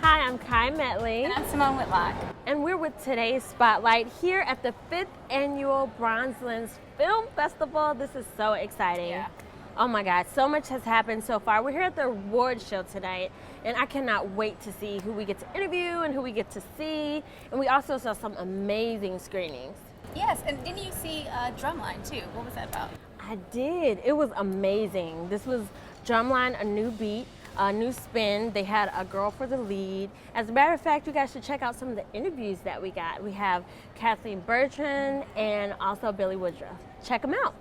Hi, I'm Medley. And I'm Simone Whitlock. And we're with today's Spotlight here at the 5th Annual Bronzelands Film Festival. This is so exciting. Yeah. Oh my God, so much has happened so far. We're here at the award show tonight, and I cannot wait to see who we get to interview and who we get to see. And we also saw some amazing screenings. Yes, and didn't you see Drumline too? What was that about? I did. It was amazing. This was Drumline, a new beat, a new spin. They had a girl for the lead. As a matter of fact, you guys should check out some of the interviews that we got. We have Kathleen Bertrand and also Billy Woodruff. Check them out.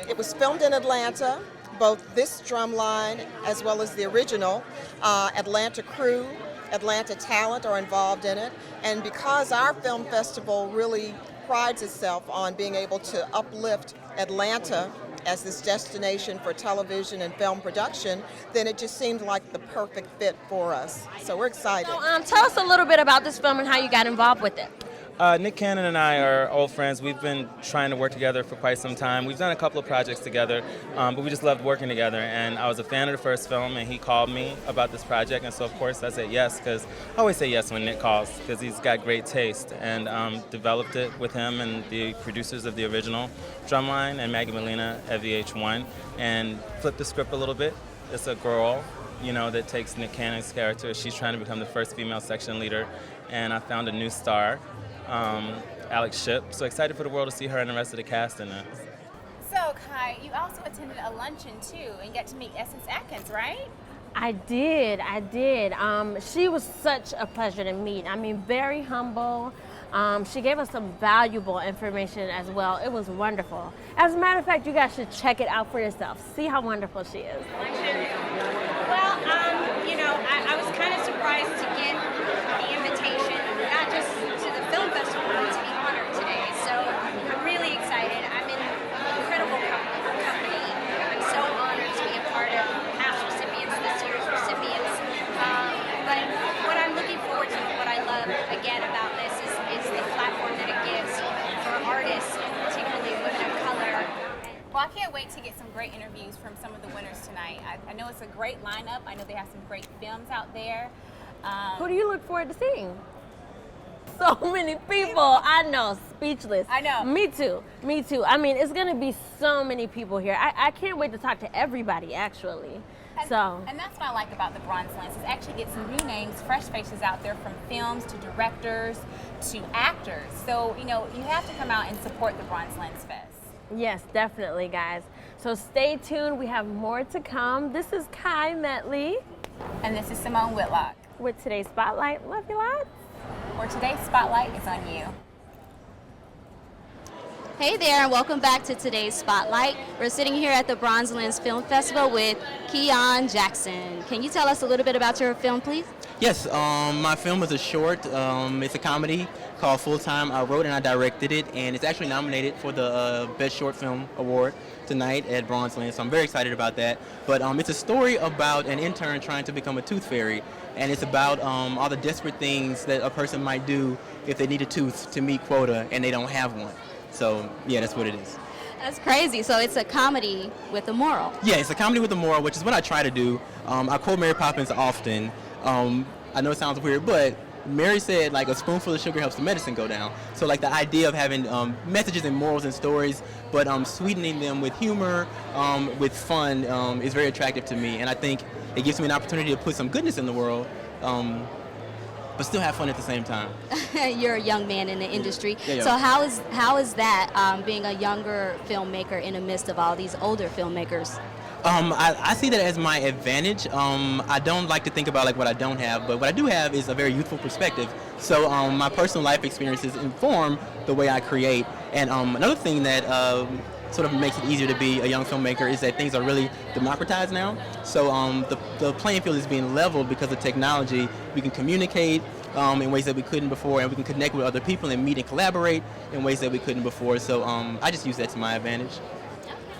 It was filmed in Atlanta, both this Drumline as well as the original. Atlanta crew, Atlanta talent are involved in it. And because our film festival really prides itself on being able to uplift Atlanta as this destination for television and film production, then it just seemed like the perfect fit for us. So we're excited. So, tell us a little bit about this film and how you got involved with it. Nick Cannon and I are old friends. We've been trying to work together for quite some time. We've done a couple of projects together, but we just loved working together. And I was a fan of the first film, and he called me about this project. And so, of course, I said yes, because I always say yes when Nick calls, because he's got great taste. And developed it with him and the producers of the original Drumline and Maggie Molina at VH1, and flipped the script a little bit. It's a girl, that takes Nick Cannon's character. She's trying to become the first female section leader. And I found a new star, Alex Shipp. So excited for the world to see her and the rest of the cast in it. So, Kai, you also attended a luncheon too and got to meet Essence Atkins, right? I did. She was such a pleasure to meet. I mean, very humble. She gave us some valuable information as well. It was wonderful. As a matter of fact, you guys should check it out for yourself. See how wonderful she is. Well, I was kind of surprised to get the invitation, not just to the film festival, but to be honored today. So I'm really excited. I'm in an incredible company. I'm so honored to be a part of past recipients, this year's recipients. But what I'm looking forward to, what I love again about this is the platform that it gives for artists, and particularly women of color. Well, I can't wait to get some great interviews from some of the winners tonight. I know it's a great lineup. I know they have some great films out there. Who do you look forward to seeing? So many people. I know, speechless. I know. Me too. I mean, it's going to be so many people here. I can't wait to talk to everybody, actually. And that's what I like about the Bronzelands, is actually get some new names, fresh faces out there, from films to directors to actors. So, you have to come out and support the Bronzelands Fest. Yes, definitely, guys. So stay tuned. We have more to come. This is Kai Medley. And this is Simone Whitlock. With today's Spotlight. Love you lots. Where today's Spotlight is on you. Hey there, and welcome back to today's Spotlight. We're sitting here at the Bronzelands Film Festival with Keon Jackson. Can you tell us a little bit about your film, please? Yes, my film is a short. It's a comedy called Full Time. I wrote and I directed it, and it's actually nominated for the Best Short Film Award tonight at Bronzeland, so I'm very excited about that. But it's a story about an intern trying to become a tooth fairy, and it's about all the desperate things that a person might do if they need a tooth to meet quota and they don't have one. So, yeah, that's what it is. That's crazy. So it's a comedy with a moral. Yeah, it's a comedy with a moral, which is what I try to do. I quote Mary Poppins often. I know it sounds weird, but Mary said, like, a spoonful of sugar helps the medicine go down. So, like, the idea of having messages and morals and stories, but sweetening them with humor, with fun, is very attractive to me. And I think it gives me an opportunity to put some goodness in the world, but still have fun at the same time. You're a young man in the industry. Yeah. So how is that, being a younger filmmaker in the midst of all these older filmmakers? I see that as my advantage. I don't like to think about what I don't have, but what I do have is a very youthful perspective. So my personal life experiences inform the way I create. And another thing that sort of makes it easier to be a young filmmaker is that things are really democratized now. So the playing field is being leveled because of technology. We can communicate in ways that we couldn't before, and we can connect with other people and meet and collaborate in ways that we couldn't before. So I just use that to my advantage.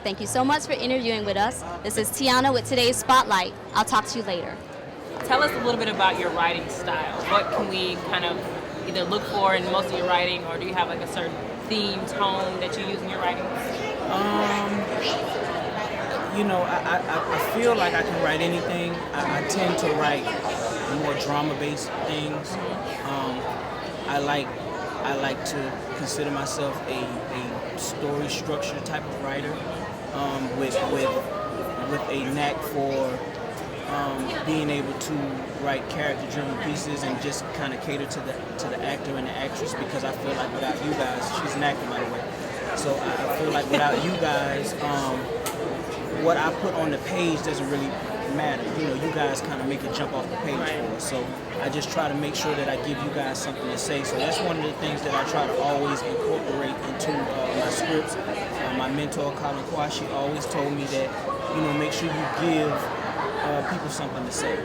Thank you so much for interviewing with us. This is Tiana with today's Spotlight. I'll talk to you later. Tell us a little bit about your writing style. What can we kind of either look for in most of your writing, or do you have a certain theme, tone that you use in your writing? you know, I feel like I can write anything. I tend to write more drama-based things. I like to consider myself a story structure type of writer, with a knack for being able to write character-driven pieces and just kind of cater to the actor and the actress, because I feel like without you guys, she's an actor by the way. So I feel like without you guys, what I put on the page doesn't really matter. You know, you guys kind of make it jump off the page for us. So I just try to make sure that I give you guys something to say. So that's one of the things that I try to always incorporate into my scripts. My mentor, Colin Kwashi, always told me that, you know, make sure you give people something to say.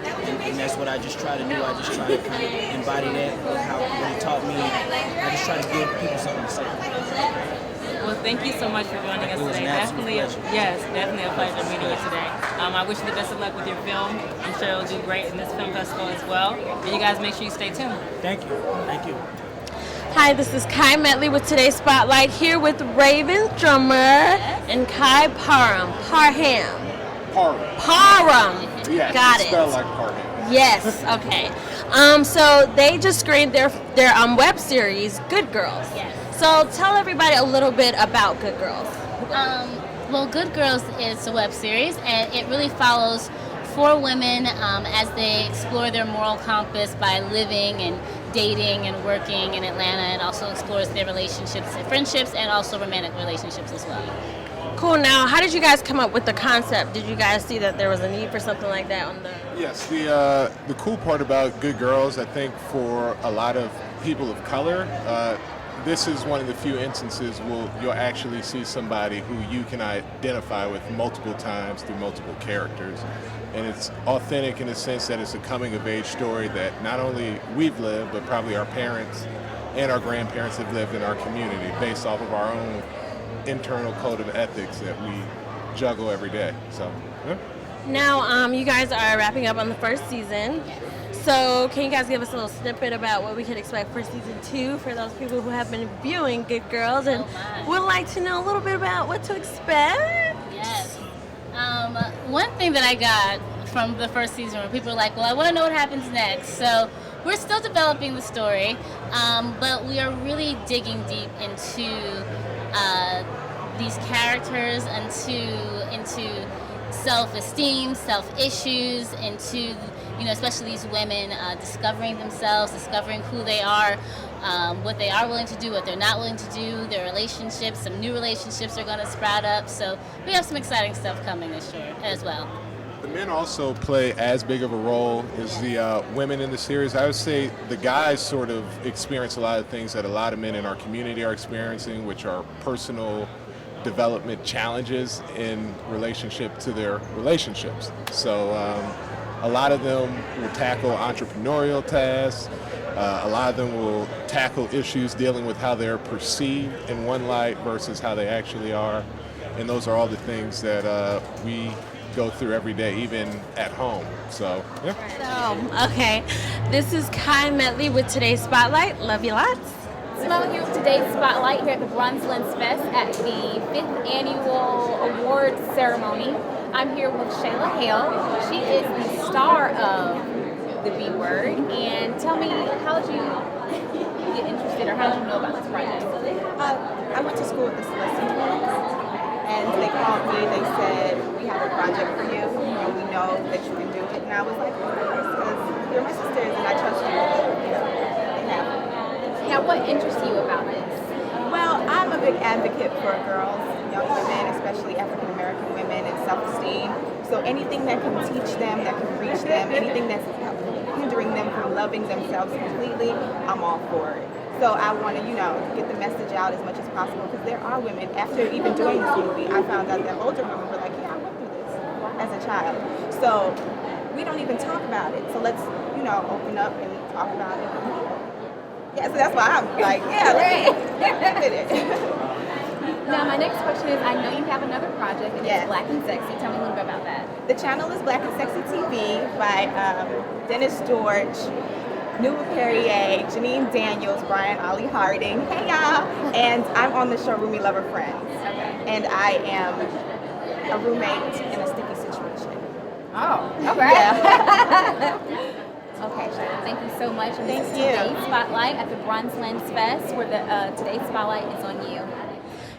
And that's what I just try to do. I just try to kind of embody that with what he taught me. I just try to give people something to say. Well, thank you so much for joining us today. Definitely a pleasure meeting you today. I wish you the best of luck with your film. I'm sure it'll do great in this film festival as well. And you guys make sure you stay tuned. Thank you. Thank you. Hi, this is Kai Medley with today's Spotlight, here with Raven Drummer and Kai Parham. Yes, got it's it. spelled like Parham. Yes, okay. So they just screened their web series, Good Girls. Yes. So tell everybody a little bit about Good Girls. Well, Good Girls is a web series, and it really follows 4 women as they explore their moral compass by living and dating and working in Atlanta. It also explores their relationships and friendships and also romantic relationships as well. Cool. Now, how did you guys come up with the concept? Did you guys see that there was a need for something like that on the... Yes, the cool part about Good Girls, I think for a lot of people of color, this is one of the few instances where you'll actually see somebody who you can identify with multiple times through multiple characters. And it's authentic in the sense that it's a coming-of-age story that not only we've lived, but probably our parents and our grandparents have lived in our community based off of our own internal code of ethics that we juggle every day. So, yeah. Now, you guys are wrapping up on the first season. So can you guys give us a little snippet about what we can expect for season 2 for those people who have been viewing Good Girls and would like to know a little bit about what to expect? Yes. One thing that I got from the first season where people were like, well, I want to know what happens next. So we're still developing the story, but we are really digging deep into these characters, into self-esteem, self-issues, into, you know, especially these women discovering themselves, discovering who they are, what they are willing to do, what they're not willing to do, their relationships. Some new relationships are going to sprout up. So we have some exciting stuff coming this year as well. The men also play as big of a role as the women in the series. I would say the guys sort of experience a lot of things that a lot of men in our community are experiencing, which are personal development challenges in relationship to their relationships. So a lot of them will tackle entrepreneurial tasks. A lot of them will tackle issues dealing with how they're perceived in one light versus how they actually are. And those are all the things that we go through every day, even at home. So, yeah. So, okay. This is Kai Medley with today's Spotlight. Love you lots. Simone here with today's Spotlight here at the Bronze Lens Fest at the 5th Annual Awards Ceremony. I'm here with Shayla Hale. She is the star of The B Word. And tell me, how did you get interested, or how did you know about this project? I went to school with the Celestine twins, and they called me. They said, we have a project for you, and we know that you can do it. And I was like, of course, because you're my sisters, and I trust you. They have it. Now, what interests you about this? Well, I'm a big advocate for girls, young women, especially African American women, and self-esteem. So anything that can teach them, that can reach them, anything that's hindering them from loving themselves completely, I'm all for it. So I want to, get the message out as much as possible, because there are women, after even doing this movie, I found out that older women were like, yeah, I went through this as a child. So we don't even talk about it. So let's, open up and talk about it. Yeah, so that's why I'm like, yeah, let's get it. Now, my next question is, I know you have another project, and it's Black and Sexy. Tell me a little bit about that. The channel is Black and Sexy TV by Dennis George, Numa Perrier, Janine Daniels, Brian Ollie Harding. Hey, y'all. And I'm on the show Roomy Lover Friends. Okay. And I am a roommate in a sticky situation. Oh, okay. Yeah. Okay, Shayla, thank you so much. And Thank this is you. today's Spotlight at the Bronze Lens Fest, where the today's Spotlight is on you.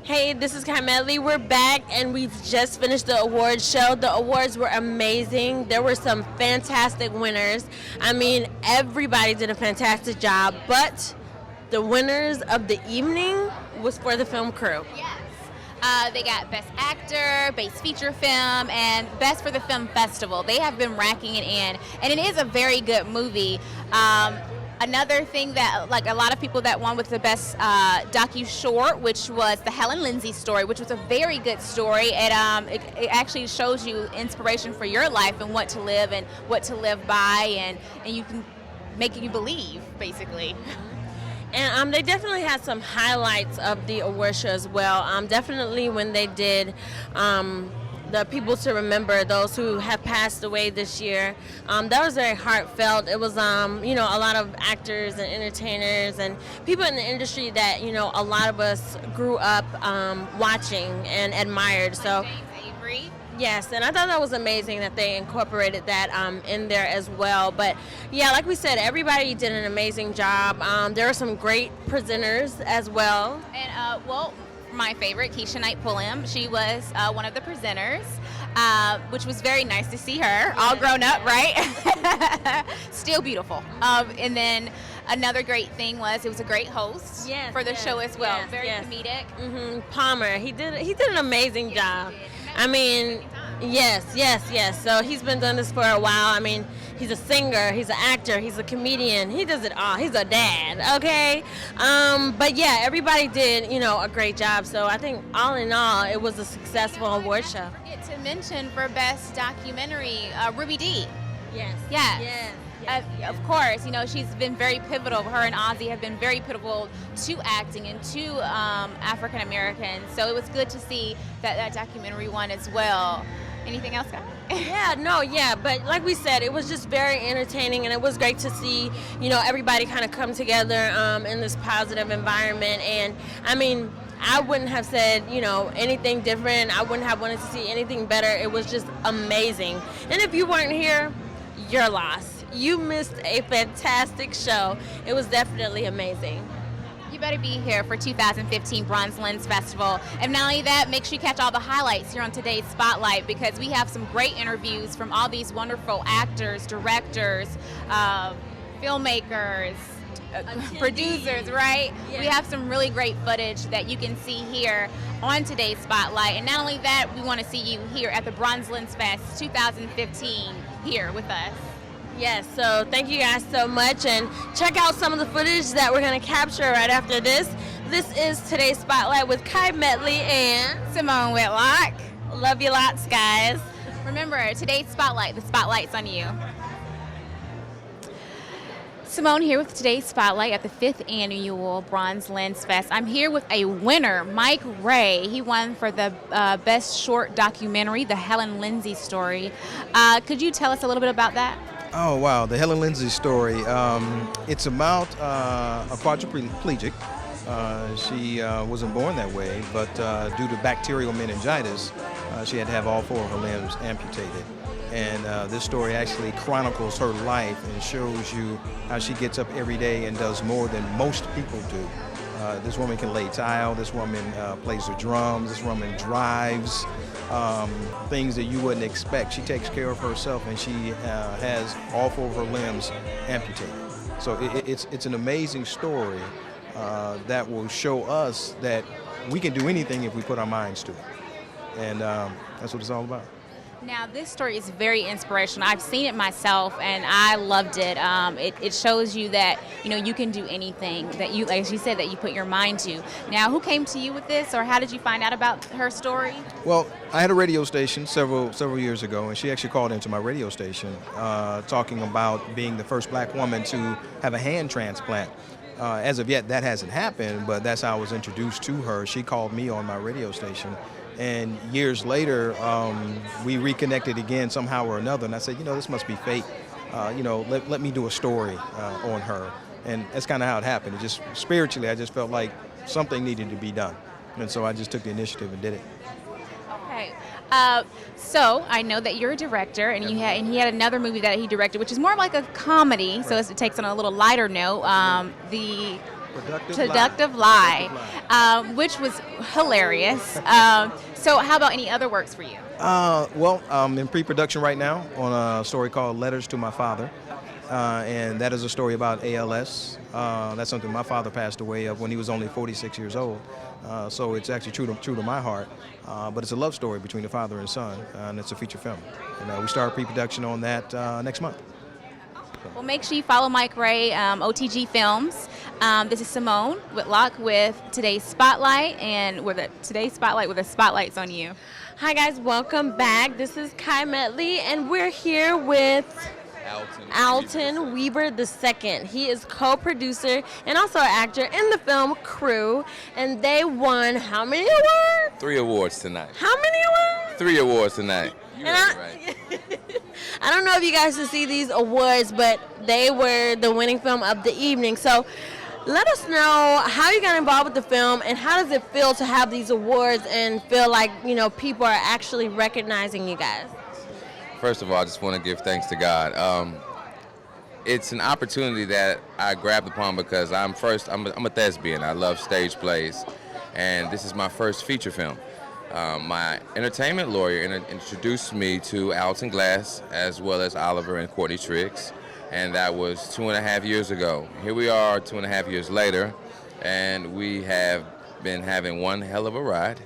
Hey, this is Medley. We're back, and we've just finished the awards show. The awards were amazing. There were some fantastic winners. I mean, everybody did a fantastic job, but the winners of the evening was for the film crew. Yes. They got Best Actor, Best Feature Film, and Best for the Film Festival. They have been racking it in, and it is a very good movie. Another thing that, like, a lot of people that won with the Best Docu-Short, which was the Helen Lindsey story, which was a very good story. It actually shows you inspiration for your life and what to live by, and you can make you believe, basically. And they definitely had some highlights of the award show as well. Definitely when they did the People to Remember, those who have passed away this year. That was very heartfelt. It was, you know, a lot of actors and entertainers and people in the industry that, you know, a lot of us grew up watching and admired. So. Yes, and I thought that was amazing that they incorporated that in there as well. But yeah, like we said, everybody did an amazing job. There were some great presenters as well. And well, my favorite, Keisha Knight Pulliam, she was one of the presenters, which was very nice to see her, all grown up, right? Still beautiful. And then another great thing was it was a great host for the show as well. Very comedic. Palmer, he did an amazing job. I mean, yes. So he's been doing this for a while. I mean, he's a singer, he's an actor, he's a comedian. He does it all. He's a dad, okay? But yeah, everybody did, you know, a great job. So I think all in all, it was a successful award show. I forget to mention for Best Documentary, Ruby Dee. Yes. Of course, you know, she's been very pivotal. Her and Ozzy have been very pivotal to acting and to African Americans. So it was good to see that documentary won as well. Anything else, guys? But like we said, it was just very entertaining, and it was great to see, you know, everybody kind of come together in this positive environment. And I mean, I wouldn't have said, you know, anything different. I wouldn't have wanted to see anything better. It was just amazing. And if you weren't here, you're lost. You missed a fantastic show. It was definitely amazing. You better be here for 2015 Bronze Lens Festival. And not only that, make sure you catch all the highlights here on today's Spotlight, because we have some great interviews from all these wonderful actors, directors, filmmakers, producers, right? Yeah. We have some really great footage that you can see here on today's Spotlight. And not only that, we want to see you here at the Bronze Lens Fest 2015 here with us. Yes, so thank you guys so much, and check out some of the footage that we're going to capture right after this. This is today's Spotlight with Medley and Simone Whitlock. Love you lots, guys. Remember, today's Spotlight, the spotlight's on you. Simone here with today's Spotlight at the 5th Annual Bronze Lens Fest. I'm here with a winner, Mike Ray. He won for the Best Short Documentary, the Helen Lindsey story. Could you tell us a little bit about that? Oh, wow. The Helen Lindsey story. It's about a quadriplegic. She wasn't born that way, but due to bacterial meningitis, she had to have all 4 of her limbs amputated. And this story actually chronicles her life and shows you how she gets up every day and does more than most people do. This woman can lay tile, this woman plays the drums, this woman drives, things that you wouldn't expect. She takes care of herself, and she has all 4 of her limbs amputated. So it's an amazing story that will show us that we can do anything if we put our minds to it. And that's what it's all about. Now, this story is very inspirational. I've seen it myself, and I loved it. It shows you that, you know, you can do anything that you, like you said, that you put your mind to. Now, who came to you with this, or how did you find out about her story? Well, I had a radio station several years ago, and she actually called into my radio station talking about being the first black woman to have a hand transplant. As of yet, that hasn't happened, but that's how I was introduced to her. She called me on my radio station. And years later, we reconnected again somehow or another. And I said, you know, this must be fate. You know, let me do a story on her. And that's kind of how it happened. It just spiritually, I just felt like something needed to be done. And so I just took the initiative and did it. Okay. So I know that you're a director, and he had another movie that he directed, which is more like a comedy. So it takes on a little lighter note. The Productive Lie, which was hilarious. So how about any other works for you? Well, I'm in pre-production right now on a story called Letters to My Father. And that is a story about ALS. That's something my father passed away of when he was only 46 years old. So it's actually true to my heart. But it's a love story between the father and son, and it's a feature film. And we start pre-production on that next month. Well, make sure you follow Mike Ray, OTG Films. This is Simone Whitlock with Today's Spotlight, and Today's Spotlight with the spotlight's on you. Hi guys, welcome back. This is Kai Medley, and we're here with Alton Weaver II. He is co-producer and also an actor in the film Crew, and they won how many awards? 3 awards tonight. How many awards? 3 awards tonight. You And heard it right. I don't know if you guys can see these awards, but they were the winning film of the evening. So let us know how you got involved with the film, and how does it feel to have these awards and feel like, people are actually recognizing you guys? First of all, I just want to give thanks to God. It's an opportunity that I grabbed upon because I'm a thespian. I love stage plays, and this is my first feature film. My entertainment lawyer introduced me to Alton Glass as well as Oliver and Courtney Triggs, and that was 2.5 years ago. Here we are 2.5 years later, and we have been having one hell of a ride.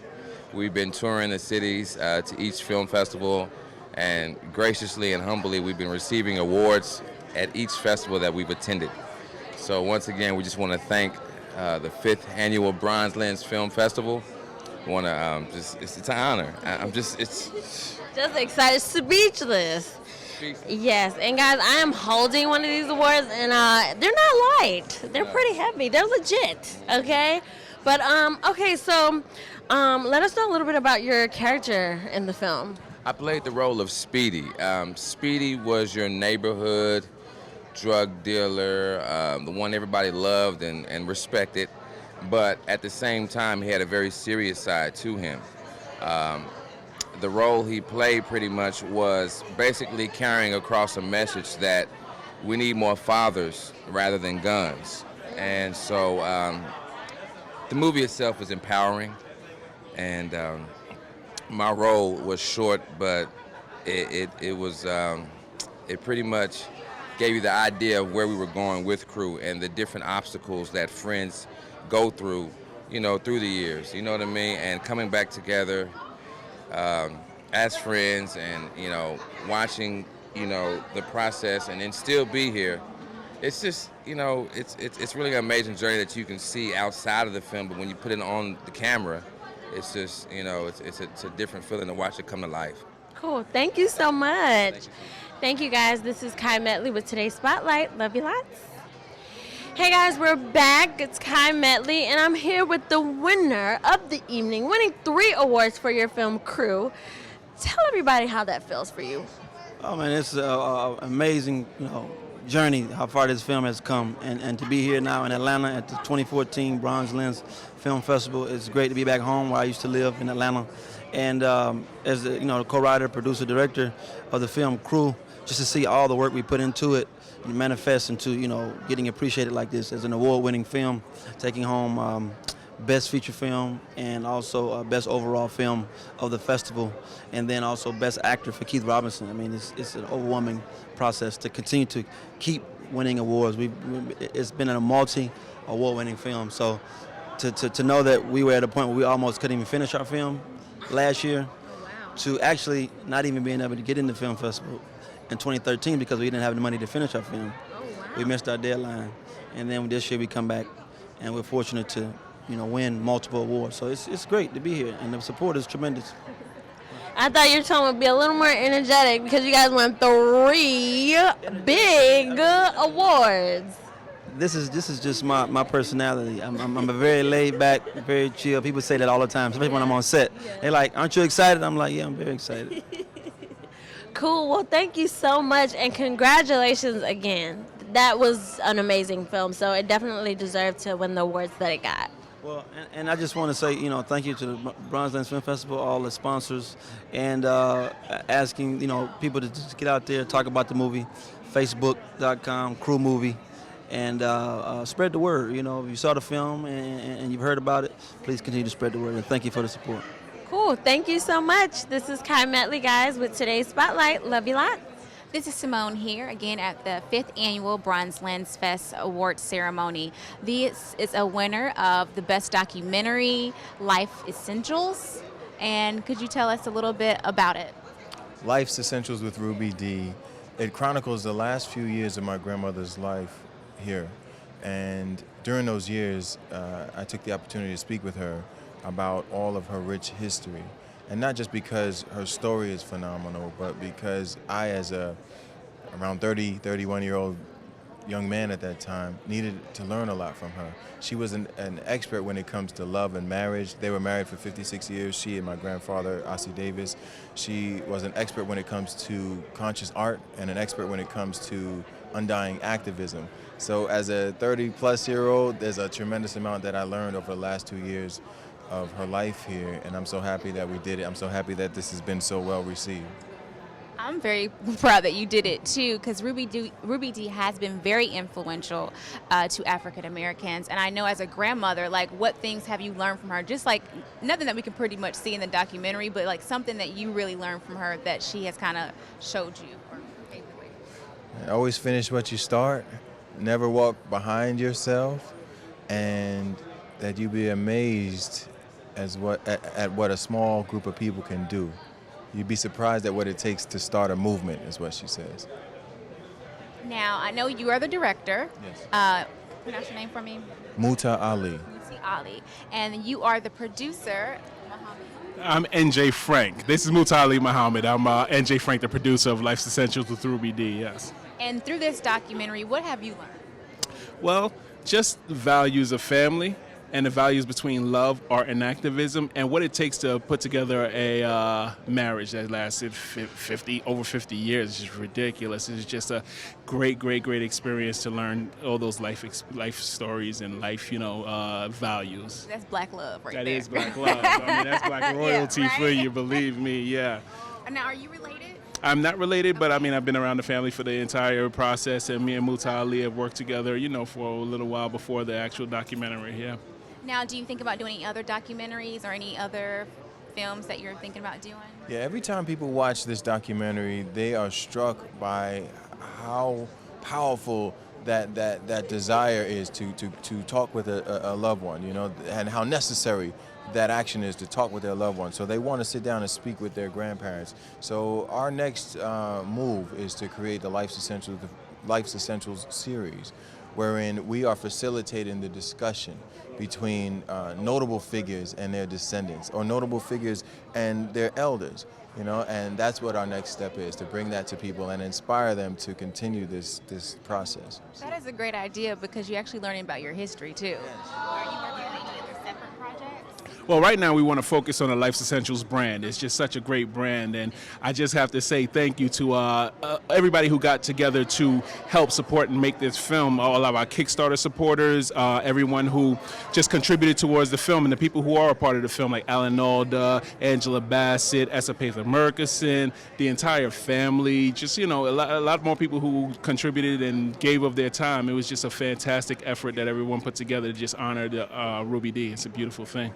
We've been touring the cities to each film festival, and graciously and humbly we've been receiving awards at each festival that we've attended. So once again, we just want to thank the 5th annual Bronze Lens Film Festival. Want to it's an honor. It's just excited, speechless. Yes, and guys, I am holding one of these awards, and they're not light. They're pretty heavy. They're legit. Okay, but okay. So, let us know a little bit about your character in the film. I played the role of Speedy. Speedy was your neighborhood drug dealer, the one everybody loved and respected. But at the same time, he had a very serious side to him. The role he played pretty much was basically carrying across a message that we need more fathers rather than guns. And so the movie itself was empowering, and my role was short, but it pretty much gave you the idea of where we were going with Crew and the different obstacles that friends go through, through the years, you know what I mean? And coming back together as friends and, watching, the process and then still be here. It's just, it's really an amazing journey that you can see outside of the film, but when you put it on the camera, it's just, it's a different feeling to watch it come to life. Cool. Thank you so much. Thank you, guys. This is Kai Medley with Today's Spotlight. Love you lots. Hey guys, we're back. It's Kai Medley, and I'm here with the winner of the evening, winning 3 awards for your film Crew. Tell everybody how that feels for you. Oh man, it's an amazing, journey how far this film has come, and to be here now in Atlanta at the 2014 Bronze Lens Film Festival. It's great to be back home where I used to live in Atlanta, and as the co-writer, producer, director of the film Crew, just to see all the work we put into it manifest into getting appreciated like this as an award-winning film, taking home best feature film and also best overall film of the festival, and then also best actor for Keith Robinson. I mean, it's an overwhelming process to continue to keep winning awards. It's been a multi-award-winning film, so to know that we were at a point where we almost couldn't even finish our film last year, to actually not even being able to get in the film festival in 2013 because we didn't have the money to finish our film. We missed our deadline, and then this year we come back, and we're fortunate to, win multiple awards. So it's great to be here, and the support is tremendous. I thought your tone would be a little more energetic because you guys won 3 big awards. This is just my personality. I'm a very laid back, very chill. People say that all the time, especially when I'm on set. They're like, "Aren't you excited?" I'm like, "Yeah, I'm very excited." Cool. Well, thank you so much, and congratulations again. That was an amazing film, so it definitely deserved to win the awards that it got. Well, and I just want to say, thank you to the Bronzelands Film Festival, all the sponsors, and asking, people to just get out there, talk about the movie, facebook.com, Crew Movie, and spread the word. If you saw the film and you've heard about it, please continue to spread the word, and thank you for the support. Cool. Thank you so much. This is Kai Medley, guys, with today's Spotlight. Love you lots. This is Simone here again at the 5th Annual Bronze Lens Fest Award Ceremony. This is a winner of the Best Documentary, Life Essentials. And could you tell us a little bit about it? Life's Essentials with Ruby D. It chronicles the last few years of my grandmother's life here. And during those years, I took the opportunity to speak with her about all of her rich history. And not just because her story is phenomenal, but because I, as a around 30, 31-year-old young man at that time, needed to learn a lot from her. She was an expert when it comes to love and marriage. They were married for 56 years, she and my grandfather, Ossie Davis. She was an expert when it comes to conscious art and an expert when it comes to undying activism. So as a 30-plus-year-old, there's a tremendous amount that I learned over the last 2 years of her life here, and I'm so happy that we did it. I'm so happy that this has been so well received. I'm very proud that you did it too, because Ruby D has been very influential to African Americans. And I know as a grandmother, like, what things have you learned from her? Just like nothing that we can pretty much see in the documentary, but like something that you really learned from her that she has kind of showed you or paved the way. Always finish what you start. Never walk behind yourself, and that you be amazed at what a small group of people can do. You'd be surprised at what it takes to start a movement, is what she says. Now, I know you are the director. Yes. Pronounce your name for me. Muta Ali. Muta Ali. And you are the producer. I'm NJ Frank. This is Muta Ali Muhammad. I'm NJ Frank, the producer of Life's Essentials with Ruby D, yes. And through this documentary, what have you learned? Well, just the values of family, and the values between love, art, and activism, and what it takes to put together a marriage that lasted over 50 years. It's just ridiculous. It's just a great experience to learn all those life stories and life, values. That's black love right there. That is black love. That's black royalty for you, believe me, yeah. Now, are you related? I'm not related, but I've been around the family for the entire process, and me and Muta Ali have worked together, for a little while before the actual documentary, yeah. Now, do you think about doing any other documentaries or any other films that you're thinking about doing? Yeah, every time people watch this documentary, they are struck by how powerful that desire is to talk with a loved one, and how necessary that action is to talk with their loved one. So they want to sit down and speak with their grandparents. So our next move is to create the Life's Essentials series, wherein we are facilitating the discussion between notable figures and their descendants, or notable figures and their elders, and that's what our next step is, to bring that to people and inspire them to continue this process. That is a great idea, because you're actually learning about your history too. Yes. Are you working on any other separate projects? Well, right now we want to focus on the Life's Essentials brand. It's just such a great brand, and I just have to say thank you to everybody who got together to help support and make this film. All of our Kickstarter supporters, everyone who just contributed towards the film, and the people who are a part of the film, like Alan Alda, Angela Bassett, Esapatha Murkison, the entire family, just, a lot more people who contributed and gave of their time. It was just a fantastic effort that everyone put together to just honor Ruby D. It's a beautiful thing.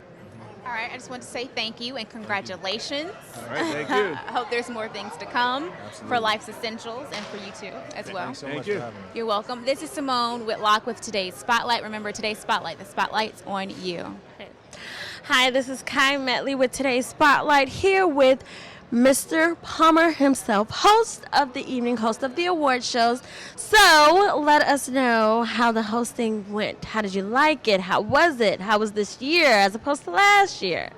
All right, I just want to say thank you and congratulations. All right, thank you. I hope there's more things to come. Absolutely. For Life's Essentials and for you too as well. Thanks so much for having me. You're welcome. This is Simone Whitlock with today's Spotlight. Remember, today's Spotlight, the spotlight's on you. Hi, this is Kai Medley with today's Spotlight, here with Mr. Palmer himself, host of the evening, host of the award shows. So let us know how the hosting went. How did you like it? How was it? How was this year as opposed to last year?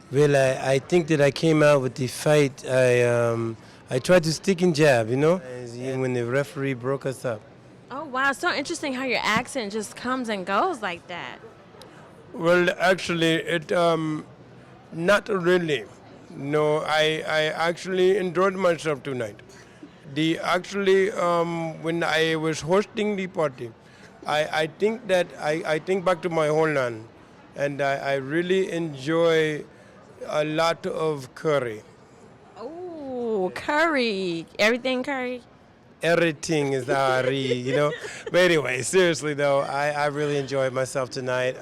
Well, I think that I came out with the fight. I tried to stick and jab, when the referee broke us up. Oh, wow. So interesting how your accent just comes and goes like that. Well, actually, it not really. No, I actually enjoyed myself tonight. When I was hosting the party, I think that I think back to my homeland, and I really enjoy a lot of curry. Oh, curry. Everything curry? Everything is curry, you know. But anyway, seriously though, I really enjoyed myself tonight.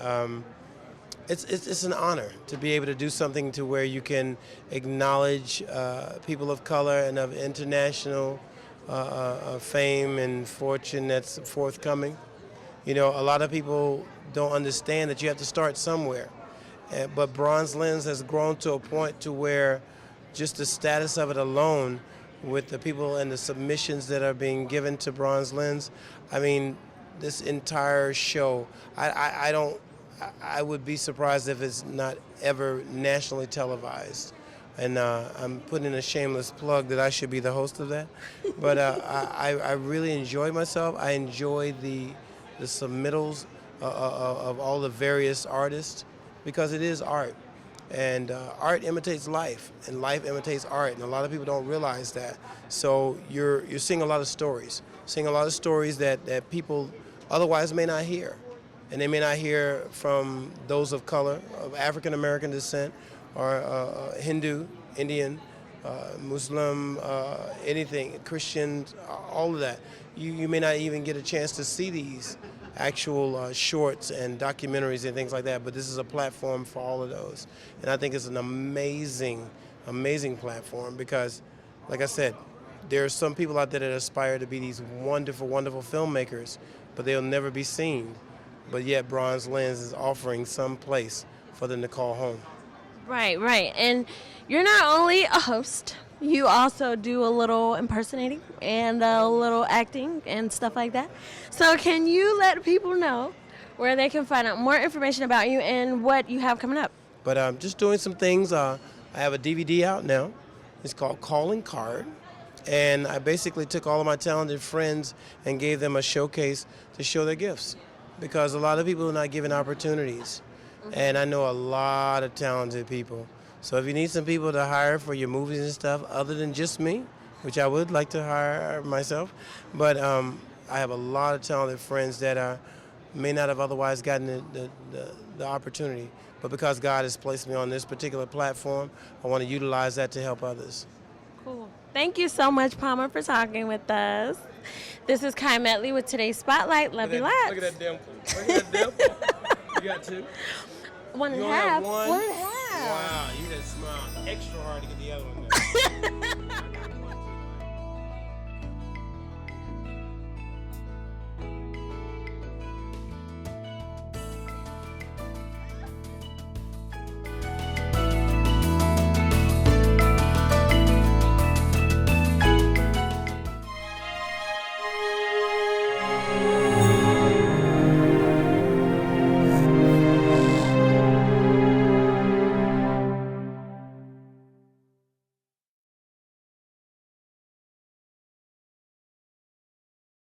It's an honor to be able to do something to where you can acknowledge people of color and of international fame and fortune that's forthcoming. You know, a lot of people don't understand that you have to start somewhere. But Bronze Lens has grown to a point to where just the status of it alone, with the people and the submissions that are being given to Bronze Lens, I mean, this entire show, I would be surprised if it's not ever nationally televised. And I'm putting in a shameless plug that I should be the host of that. But I really enjoyed myself. I enjoyed the submittals of all the various artists, because it is art. And art imitates life, and life imitates art, and a lot of people don't realize that. So you're seeing a lot of stories, that people otherwise may not hear. And they may not hear from those of color, of African American descent, or Hindu, Indian, Muslim, anything, Christian, all of that. You may not even get a chance to see these actual shorts and documentaries and things like that, but this is a platform for all of those. And I think it's an amazing, amazing platform because, like I said, there are some people out there that aspire to be these wonderful, wonderful filmmakers, but they'll never be seen. But yet Bronze Lens is offering some place for them to call home. Right, right. And you're not only a host, you also do a little impersonating and a little acting and stuff like that. So can you let people know where they can find out more information about you and what you have coming up? But I'm just doing some things. I have a DVD out now. It's called Calling Card. And I basically took all of my talented friends and gave them a showcase to show their gifts, because a lot of people are not given opportunities. And I know a lot of talented people. So if you need some people to hire for your movies and stuff, other than just me, which I would like to hire myself, but I have a lot of talented friends that may not have otherwise gotten the opportunity. But because God has placed me on this particular platform, I want to utilize that to help others. Cool. Thank you so much, Palmer, for talking with us. This is Kai Medley with today's Spotlight. Love you lots. Look at that dimple. Look at that dimple. You got two? One and You a only have half. one? One and a half. Wow, you just smiled extra hard to get the other one there.